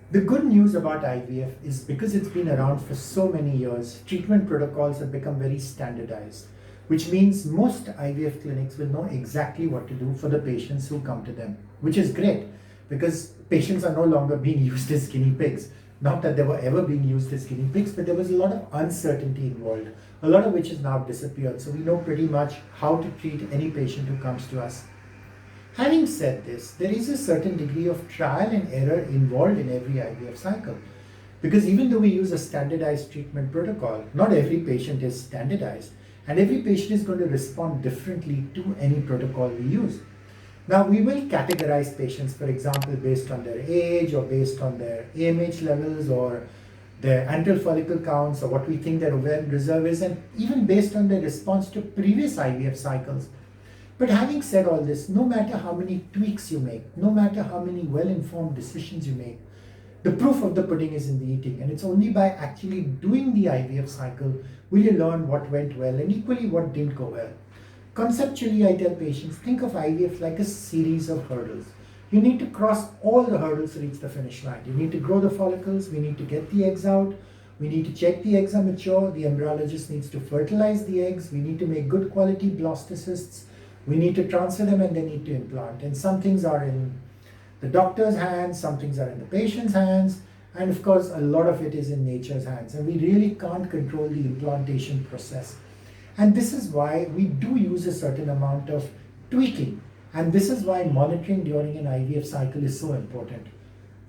The good news about IVF is because it's been around for so many years, treatment protocols have become very standardized, which means most IVF clinics will know exactly what to do for the patients who come to them, which is great because patients are no longer being used as guinea pigs. Not that they were ever being used as guinea pigs, but there was a lot of uncertainty involved, a lot of which has now disappeared. So we know pretty much how to treat any patient who comes to us. Having said this, there is a certain degree of trial and error involved in every IVF cycle. Because even though we use a standardized treatment protocol, not every patient is standardized, and every patient is going to respond differently to any protocol we use. Now, we will categorize patients, for example, based on their age or based on their AMH levels or their antral follicle counts or what we think their ovarian reserve is, and even based on their response to previous IVF cycles. But having said all this, no matter how many tweaks you make, no matter how many well-informed decisions you make, the proof of the pudding is in the eating. And it's only by actually doing the IVF cycle will you learn what went well and equally what didn't go well. Conceptually, I tell patients, think of IVF like a series of hurdles. You need to cross all the hurdles to reach the finish line. You need to grow the follicles, we need to get the eggs out, we need to check the eggs are mature, the embryologist needs to fertilize the eggs, we need to make good quality blastocysts, we need to transfer them and they need to implant. And some things are in the doctor's hands, some things are in the patient's hands, and of course a lot of it is in nature's hands. And we really can't control the implantation process. And this is why we do use a certain amount of tweaking. And this is why monitoring during an IVF cycle is so important.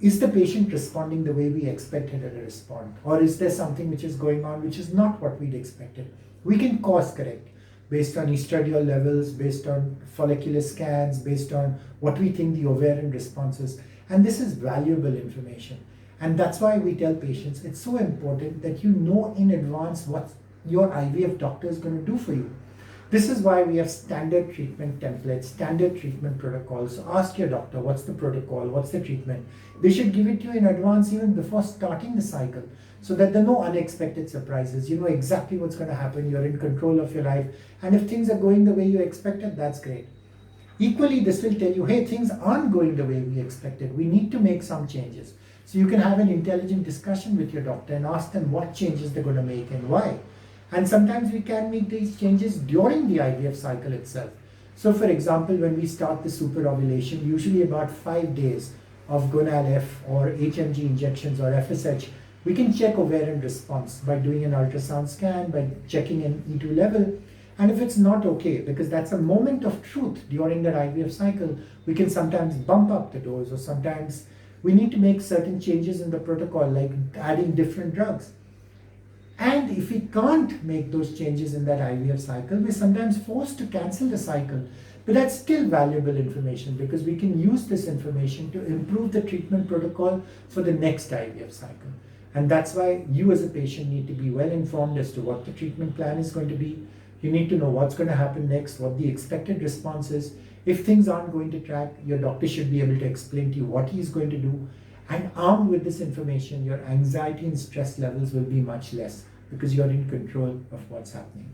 Is the patient responding the way we expected her to respond? Or is there something which is going on which is not what we'd expected? We can course correct based on estradiol levels, based on follicular scans, based on what we think the ovarian response is. And this is valuable information. And that's why we tell patients it's so important that you know in advance what your IVF doctor is going to do for you. This is why we have standard treatment templates, standard treatment protocols. So ask your doctor, what's the protocol, what's the treatment? They should give it to you in advance even before starting the cycle so that there are no unexpected surprises. You know exactly what's going to happen, you're in control of your life. And if things are going the way you expected, that's great. Equally, this will tell you, hey, things aren't going the way we expected. We need to make some changes. So you can have an intelligent discussion with your doctor and ask them what changes they're going to make and why. And sometimes we can make these changes during the IVF cycle itself. So for example, when we start the superovulation, usually about 5 days of gonal-F or HMG injections or FSH, we can check ovarian response by doing an ultrasound scan, by checking an E2 level. And if it's not okay, because that's a moment of truth during that IVF cycle, we can sometimes bump up the dose, or sometimes we need to make certain changes in the protocol, like adding different drugs. And if we can't make those changes in that IVF cycle, we're sometimes forced to cancel the cycle. But that's still valuable information because we can use this information to improve the treatment protocol for the next IVF cycle. And that's why you as a patient need to be well informed as to what the treatment plan is going to be. You need to know what's going to happen next, what the expected response is. If things aren't going to track, your doctor should be able to explain to you what he's going to do. And armed with this information, your anxiety and stress levels will be much less because you're in control of what's happening.